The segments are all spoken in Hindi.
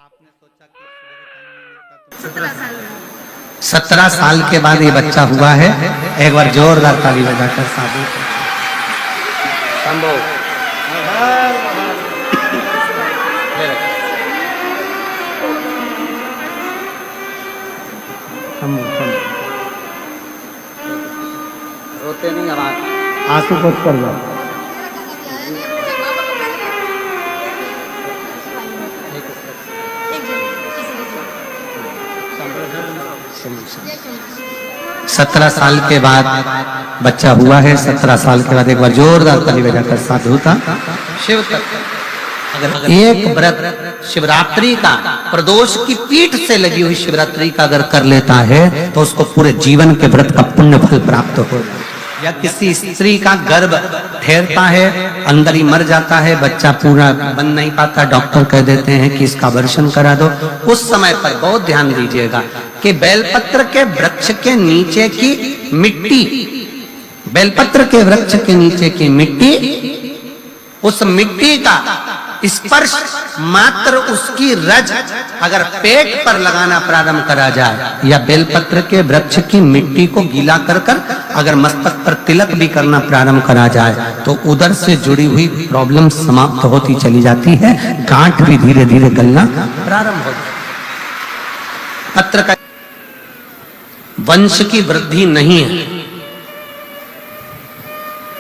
आपने सोचा कि सवेरे टाइम नहीं मिलता तो 17 साल के बाद ये बच्चा हुआ है। एक बार जोरदार ताली बजाकर साधु संभव रोते नहीं, आवाज आंसू पोत कर लो। सत्रह साल के बाद बच्चा हुआ है। 17 साल के बाद एक बार जोरदार ताली बजाकर साधु का शिव अगर एक व्रत शिवरात्रि का प्रदोष की पीठ से लगी हुई शिवरात्रि का अगर कर लेता है तो उसको पूरे जीवन के व्रत का पुण्य फल प्राप्त हो। या किसी स्त्री का गर्भ ठहरता है, अंदर ही मर जाता है, बच्चा पूरा बन नहीं पाता, डॉक्टर कह देते हैं कि इसका अबॉर्शन करा दो। उस समय पर बहुत ध्यान दीजिएगा कि बेलपत्र के वृक्ष के नीचे की मिट्टी, बेलपत्र के वृक्ष के नीचे की मिट्टी, उस मिट्टी का स्पर्श मात्र उसकी रज अगर पेट पर लगाना प्रारंभ करा जाए या बेलपत्र के वृक्ष की मिट्टी को गीला कर कर अगर मस्तक पर तिलक भी करना प्रारंभ करा जाए तो उधर से जुड़ी हुई प्रॉब्लम समाप्त होती चली जाती है, गांठ भी धीरे धीरे गलना प्रारंभ हो जाती। पत्र का वंश की वृद्धि नहीं है।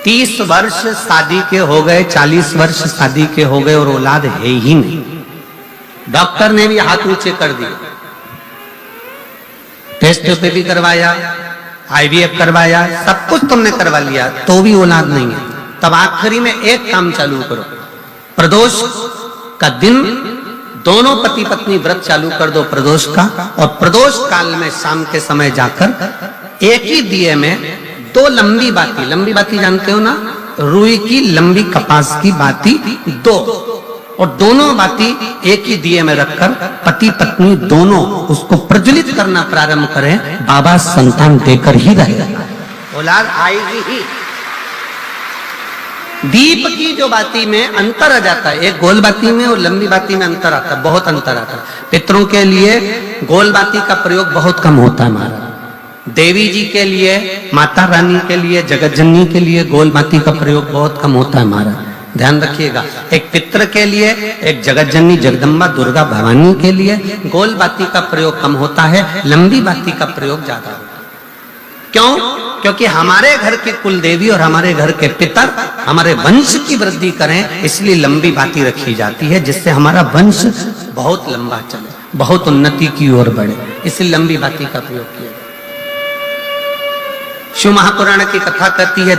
30 वर्ष शादी के हो गए, 40 वर्ष शादी के हो गए और औलाद है ही नहीं। डॉक्टर ने भी हाथ ऊंचे कर दिए, टेस्ट पे भी करवाया, IVF करवाया, सब कुछ तुमने करवा लिया तो भी औलाद नहीं है। तब आखिरी में एक काम चालू करो, प्रदोष का दिन दोनों पति पत्नी व्रत चालू कर दो प्रदोष का, और प्रदोष काल में शाम के समय जाकर एक ही दिए में 2 लंबी बाती जानते हो ना, रुई की लंबी कपास की बाती 2, और दोनों बाती एक ही दिए में रखकर पति पत्नी दोनों उसको प्रज्वलित करना प्रारंभ करें। बाबा संतान देकर ही रहेगा, औलाद आएगी ही। दीप की जो बाती में अंतर आ जाता है, एक गोल बाती में और लंबी बाती में अंतर आता है, बहुत अंतर आता है। पितरों के लिए गोल बाती का प्रयोग बहुत कम होता है महाराज। देवी जी के लिए, माता रानी के लिए, जगत जननी के लिए गोल बाती का प्रयोग बहुत कम होता है महाराज, ध्यान रखिएगा। एक पितर के लिए, एक जगत जननी जगदम्बा दुर्गा भवानी के लिए गोल बाती का प्रयोग कम होता है, लंबी बाती का प्रयोग ज्यादा होता है। क्यों? क्योंकि हमारे घर के कुल देवी और हमारे घर के पितर हमारे वंश की वृद्धि करें, इसलिए लंबी बाती रखी जाती है, जिससे हमारा वंश बहुत लंबा चले, बहुत उन्नति की ओर बढ़े, इसलिए लंबी बाती का प्रयोग किया। शिव महापुराण की कथा कहती है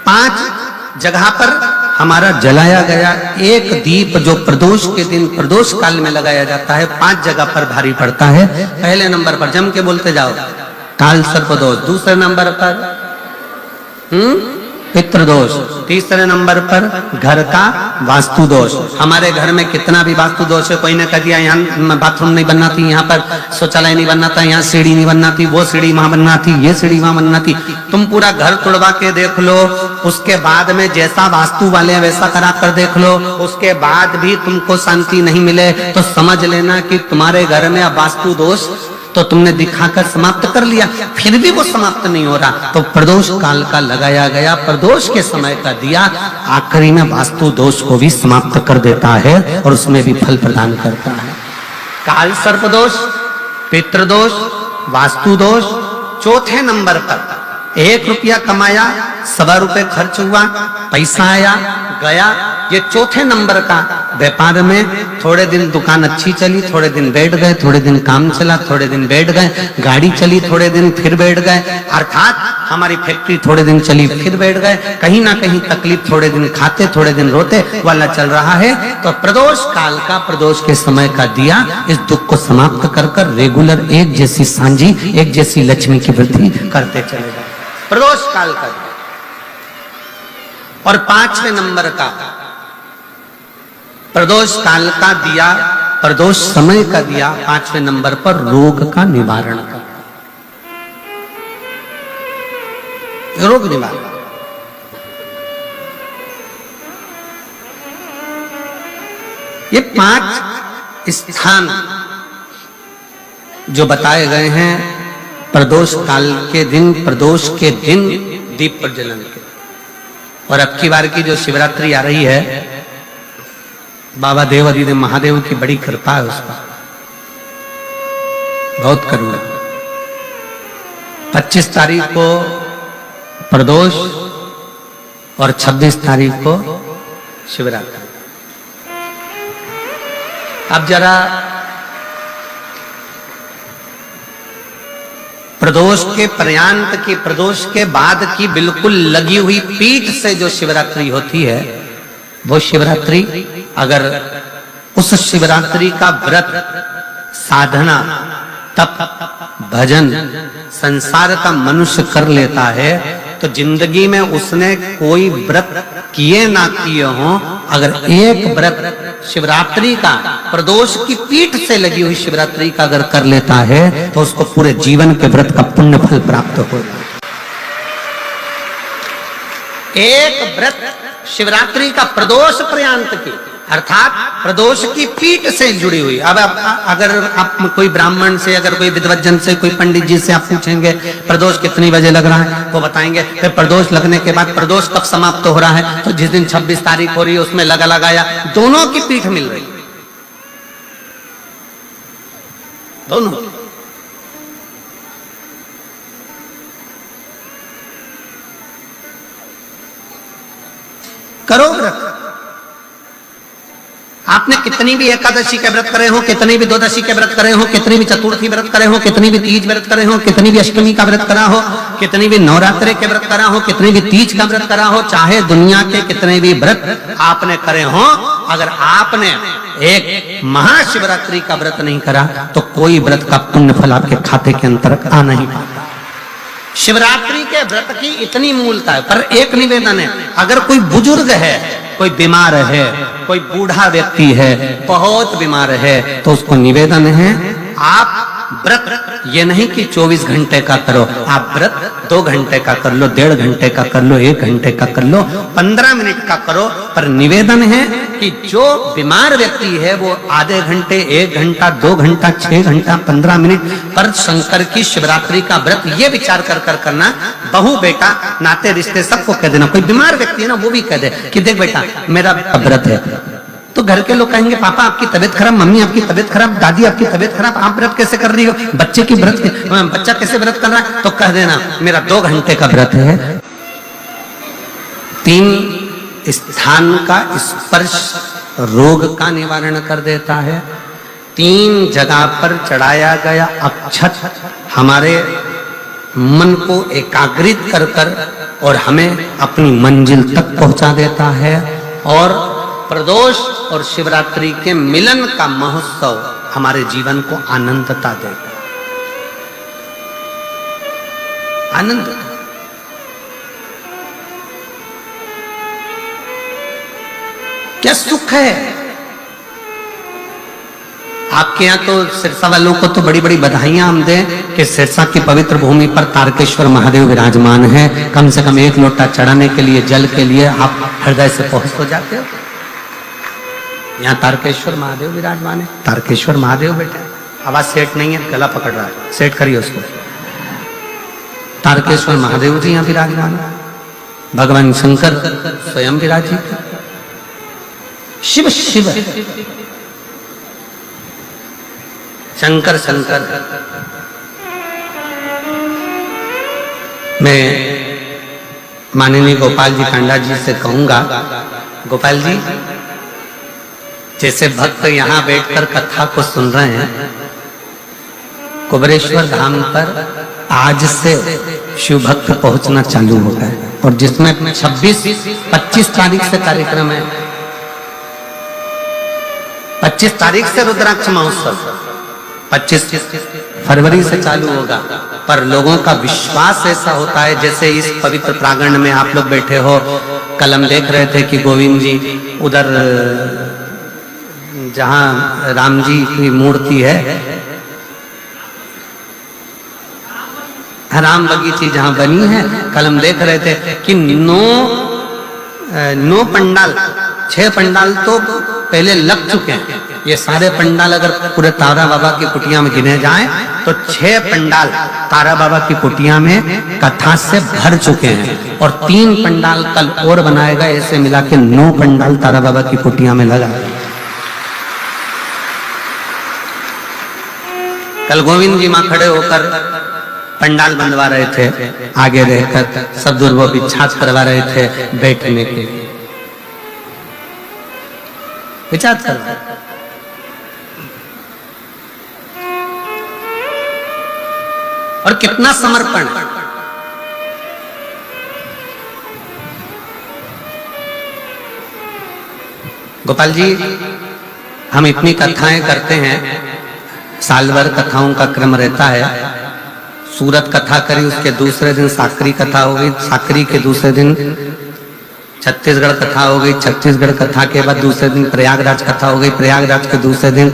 5 जगह पर हमारा जलाया गया एक दीप जो प्रदोष के दिन प्रदोष काल में लगाया जाता है, 5 जगह पर भारी पड़ता है। पहले नंबर पर जम के बोलते जाओ, काल सर्पदोष। दूसरे नंबर पर पितृदोष। तीसरे नंबर पर घर का वास्तु दोष। हमारे घर में कितना भी वास्तु दोष है, कोई ने कह दिया यहाँ बाथरूम नहीं बनना थी, यहाँ पर शौचालय नहीं बनना था, यहाँ सीढ़ी नहीं बनना थी, वो सीढ़ी वहां बनना थी, ये सीढ़ी वहां बनना थी। तुम पूरा घर तोड़वा के देख लो, उसके बाद में जैसा वास्तु वाले वैसा करा कर देख लो, उसके बाद भी तुमको शांति नहीं मिले तो समझ लेना कि तुम्हारे घर में अब वास्तु दोष तो तुमने दिखाकर समाप्त कर लिया, फिर भी वो समाप्त नहीं हो रहा तो प्रदोष काल का लगाया गया प्रदोष के समय का दिया आखिरी में वास्तु दोष को भी समाप्त कर देता है और उसमें भी फल प्रदान करता है। काल सर्प दोष, पितृदोष, वास्तु दोष। चौथे नंबर पर 1 रुपया कमाया, 1.25 रुपए खर्च हुआ, पैसा आया गया। ये चौथे नंबर का व्यापार में थोड़े दिन दुकान अच्छी चली, थोड़े दिन बैठ गए, थोड़े दिन काम चला, थोड़े दिन बैठ गए, गाड़ी चली थोड़े दिन फिर बैठ गए, अर्थात हमारी फैक्ट्री थोड़े दिन चली फिर बैठ गए, कहीं ना कहीं तकलीफ, थोड़े दिन खाते थोड़े दिन रोते वाला चल रहा है। तो प्रदोष काल का, प्रदोष के समय का दिया इस दुख को समाप्त कर कर रेगुलर एक जैसी सांझी, एक जैसी लक्ष्मी की वृद्धि करते चले जाए, प्रदोष काल का। और 5वें नंबर का प्रदोष काल का दिया, प्रदोष समय का दिया 5वें नंबर पर रोग का निवारण का, रोग निवारण। ये 5 स्थान जो बताए गए हैं प्रदोष काल के दिन, प्रदोष के दिन दीप प्रज्वलन के। और अब की बार की जो शिवरात्रि आ रही है, बाबा देवादिदेव महादेव की बड़ी कृपा है उस पर, बहुत करुणा। 25 तारीख को प्रदोष और 26 तारीख को शिवरात्रि। अब जरा प्रदोष के पर्यांत की, प्रदोष के बाद की बिल्कुल लगी हुई पीठ से जो शिवरात्रि होती है, वो शिवरात्रि अगर उस शिवरात्रि का व्रत, साधना, तप, भजन, संसार का मनुष्य कर लेता है तो जिंदगी में उसने कोई व्रत किए ना किए हो, अगर एक व्रत शिवरात्रि का, प्रदोष की पीठ से लगी हुई शिवरात्रि का अगर कर लेता है तो उसको पूरे जीवन के व्रत का पुण्य फल प्राप्त होगा। एक व्रत शिवरात्रि का प्रदोष पर्यंत की, अर्थात प्रदोष की पीठ से जुड़ी हुई। अब अगर आप कोई ब्राह्मण से, अगर कोई विद्वज्जन से, कोई पंडित जी से आप पूछेंगे प्रदोष कितनी बजे लग रहा है, वो बताएंगे। फिर प्रदोष लगने के बाद प्रदोष कब समाप्त हो रहा है, तो जिस दिन 26 तारीख हो रही है उसमें लगा लगाया, दोनों की पीठ मिल रही, दोनों। करो व्रत। आपने कितनी भी एकादशी के व्रत करे हो, कितनी भी द्वादशी के व्रत करे हो, कितनी भी चतुर्थी व्रत करे हो, कितनी भी तीज व्रत करे हो, कितनी भी अष्टमी का व्रत करा हो, कितनी भी नवरात्रि के व्रत करा हो, कितनी भी तीज का व्रत करा हो, चाहे दुनिया के कितने भी व्रत आपने करे हो, अगर आपने एक महाशिवरात्रि का व्रत नहीं करा तो कोई व्रत का पुण्य फल आपके खाते के अंतर्गत आ नहीं पाता। शिवरात्रि के व्रत की इतनी मूलता है। पर एक निवेदन है, अगर कोई बुजुर्ग है, कोई बीमार है, कोई बूढ़ा व्यक्ति है, बहुत बीमार है, तो उसको निवेदन है आप व्रत ये नहीं कि 24 घंटे का करो, आप व्रत 2 घंटे का कर लो, 1.5 घंटे का कर लो, 1 घंटे का कर लो, 15 मिनट का करो। पर निवेदन है कि जो बीमार व्यक्ति है वो आधे घंटे, 1 घंटा, 2 घंटा, 6 घंटा, 15 मिनट पर शंकर की शिवरात्रि का व्रत ये विचार कर करना, बहू बेटा नाते रिश्ते सबको कह देना। कोई बीमार व्यक्ति है ना, वो भी कह दे कि देख बेटा मेरा व्रत है, तो घर के लोग कहेंगे पापा आपकी तबीयत खराब, मम्मी आपकी तबीयत खराब, दादी आपकी तबीयत खराब, आप व्रत कैसे कर रही हो, बच्चे की व्रत, बच्चा कैसे व्रत कर रहा है, तो कह देना मेरा 2 घंटे का व्रत है। 3 स्थान का स्पर्श रोग का निवारण कर देता है। 3 जगह पर चढ़ाया गया अक्षत हमारे मन को एकाग्रित कर कर और हमें अपनी मंजिल तक पहुंचा देता है। और प्रदोष और शिवरात्रि के मिलन का महोत्सव हमारे जीवन को आनंदता देता, आनंद। क्या सुख है। आपके यहाँ तो सिरसा वालों को तो बड़ी बड़ी बधाइयां हम दें कि सिरसा की पवित्र भूमि पर तारकेश्वर महादेव विराजमान है। कम से कम 1 लोटा चढ़ाने के लिए, जल के लिए आप हृदय से पहुंच तो जाते हो। यहाँ तारकेश्वर महादेव विराजमान है। तारकेश्वर महादेव बेटा, आवाज सेट नहीं है, गला पकड़ रहा है, सेट करिए उसको। तारकेश्वर महादेव जी यहाँ विराजमान है। भगवान शंकर स्वयं विराजित, शिव शिव, शंकर शंकर। मैं माननीय गोपाल जी कांडा जी से कहूंगा, गोपाल जी जैसे भक्त यहाँ बैठकर कथा को सुन रहे हैं, कुबरेश्वर धाम पर आज से शिव भक्त पहुंचना चालू हो गए। और जिसमें 25 तारीख से कार्यक्रम है, 25 तारीख से रुद्राक्ष महोत्सव, 25 फरवरी से चालू होगा। पर लोगों का विश्वास ऐसा होता है, जैसे इस पवित्र प्रांगण में आप लोग बैठे हो, कल हम देख रहे थे कि गोविंद जी उधर जहां राम जी की मूर्ति है, राम बगीची जहां बनी है, कल हम देख रहे थे कि 9 पंडाल 6 पंडाल तो पहले लग चुके हैं। ये सारे पंडाल अगर पूरे तारा बाबा की कुटिया में गिने जाएं तो 6 पंडाल तारा बाबा की कुटिया में कथा से भर चुके हैं और 3 पंडाल कल और बनाएगा। ऐसे मिला के 9 पंडाल तारा बाबा की कुटिया में लगा। कल गोविंद जी मां खड़े होकर पंडाल बनवा रहे थे, आगे रहकर सब दूर वो बिछात करवा रहे थे बैठने के लिए। विचार कर, और कितना समर्पण। गोपाल जी, हम इतनी कथाएं करते हैं, साल भर कथाओं का क्रम रहता है। सूरत कथा करी, उसके दूसरे दिन साकरी कथा हो गई, साकरी के दूसरे दिन छत्तीसगढ़ कथा हो गई, छत्तीसगढ़ कथा के बाद दूसरे दिन प्रयागराज कथा हो गई, प्रयागराज के दूसरे दिन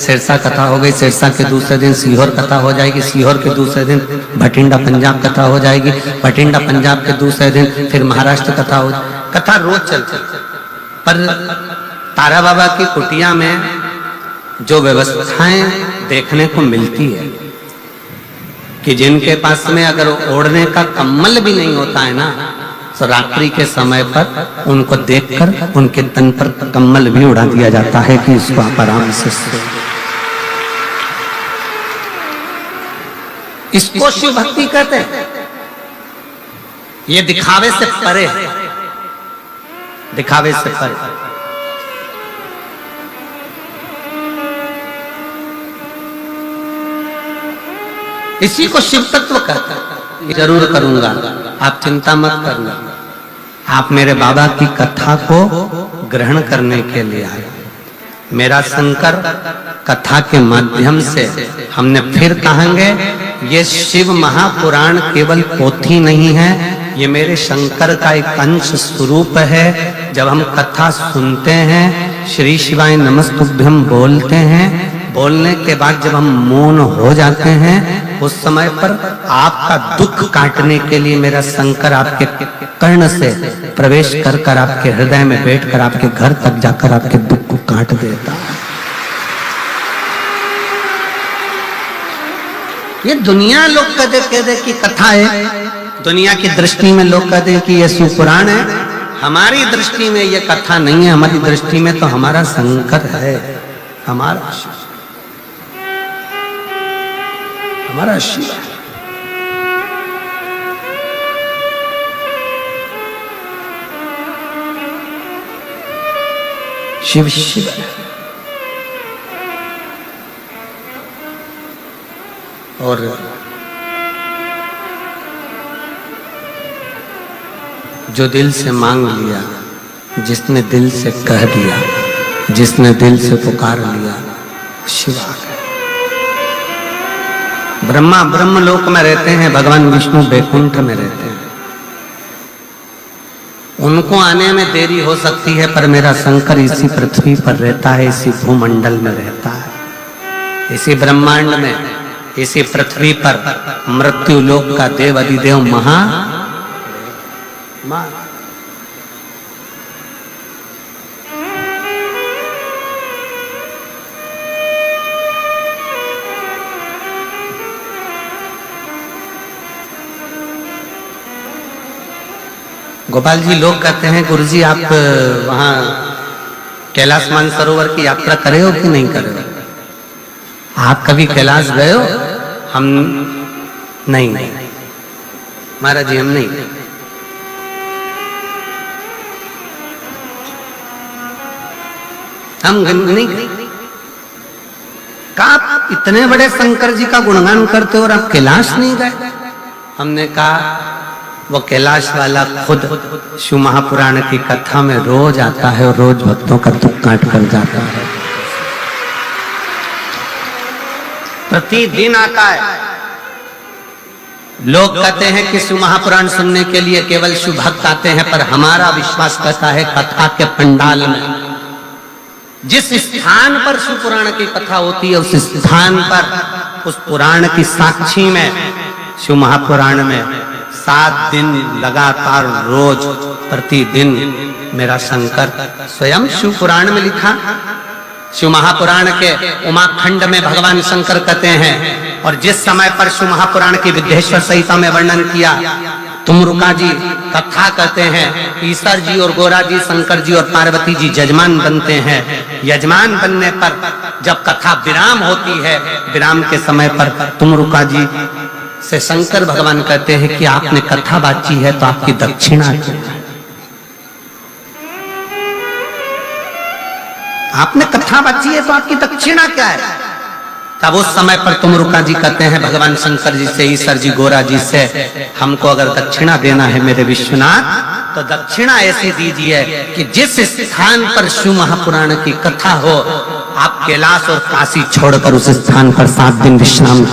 सिरसा कथा हो गई, सिरसा के दूसरे दिन सीहोर कथा हो जाएगी, सीहोर के दूसरे दिन भटिंडा पंजाब कथा हो जाएगी, भटिंडा पंजाब के दूसरे दिन फिर महाराष्ट्र कथा हो। कथा रोज चलती, पर तारा बाबा की कुटिया में जो व्यवस्थाएं देखने को मिलती है कि जिनके पास में अगर ओढ़ने का कम्बल भी नहीं होता है ना, तो रात्रि के समय पर उनको देखकर उनके तन पर कम्बल भी उड़ा दिया जाता है कि इसको आप आराम से सो। इसको शिव भक्ति कहते हैं। ये दिखावे से परे है, दिखावे से परे। इसी को शिव तत्व कहता है। जरूर करूंगा, आप चिंता मत करना। आप मेरे बाबा की कथा को ग्रहण करने के लिए आए। मेरा शंकर कथा के माध्यम से हमने फिर कहेंगे, ये शिव महापुराण केवल पोथी नहीं है, ये मेरे शंकर का एक अंश स्वरूप है। जब हम कथा सुनते हैं, श्री शिवाय नमस्तुभ्यम बोलते हैं, बोलने के बाद जब हम मौन हो जाते हैं, उस समय पर आपका दुख काटने के लिए मेरा शंकर आपके कर्ण से प्रवेश कर कर आपके हृदय में बैठकर आपके घर तक जाकर आपके दुख को काट देता। ये दुनिया लोग कहते कि कथा है, दुनिया की दृष्टि में लोग कहते हैं कि ये शिव पुराण है। हमारी दृष्टि में ये कथा नहीं है, हमारी दृष्टि में तो हमारा शंकर है, हमारा शिव है। शिव शिव है। और जो दिल से मांग लिया, जिसने दिल से कह दिया, जिसने दिल से पुकार लिया, शिव आ गए। ब्रह्मा ब्रह्मलोक में रहते हैं, भगवान विष्णु बैकुंठ में रहते हैं। उनको आने में देरी हो सकती है, पर मेरा शंकर इसी पृथ्वी पर रहता है, इसी भूमंडल में रहता है, इसी ब्रह्मांड में, इसी पृथ्वी पर मृत्यु लोक का देव अधिदेव महा गोपाल जी, लोग कहते हैं गुरुजी आप वहां कैलाश मानसरोवर की यात्रा करे हो कि नहीं करे हो? आप कभी कैलाश गए हो? हम नहीं, महाराज जी हम नहीं। हम नहीं। कहा आप इतने बड़े शंकर जी का गुणगान करते हो और आप कैलाश नहीं गए? हमने कहा वो कैलाश वाला खुद शिव महापुराण की कथा में रोज आता है और रोज भक्तों का दुख काट कर जाता है, प्रतिदिन आता है। लोग कहते हैं कि शिव महापुराण सुनने के लिए केवल शिव भक्त आते हैं, पर हमारा विश्वास कहता है कथा के पंडाल में जिस स्थान पर शिव पुराण की कथा होती है, उस स्थान पर, उस पुराण की साक्षी में, शिव महापुराण में 7 दिन लगातार रोज प्रतिदिन मेरा शंकर। स्वयं शिव पुराण में लिखा, शिव महापुराण के उमाखंड में भगवान शंकर कहते हैं। और जिस समय पर शिव महापुराण की विद्येश्वर संहिता में वर्णन किया, तुमरुका जी कथा कहते हैं, ईश्वर जी और गोरा जी, शंकर जी और पार्वती जी यजमान बनते हैं। यजमान बनने पर जब कथा विराम होती है, विराम के समय पर तुमरुका जी से शंकर भगवान कहते हैं कि आपने कथा बाची है तो आपकी दक्षिणा क्या है? आपने कथा बाची है तो आपकी दक्षिणा क्या है? तब उस समय पर तुमरुका जी कहते हैं भगवान शंकर जी से, ईश्वर जी गोरा जी से, हमको अगर दक्षिणा देना है मेरे विश्वनाथ, तो दक्षिणा ऐसे दीजिए कि जिस स्थान पर शिव महापुराण की कथा हो, आप कैलाश और काशी छोड़कर उस स्थान पर 7 दिन विश्राम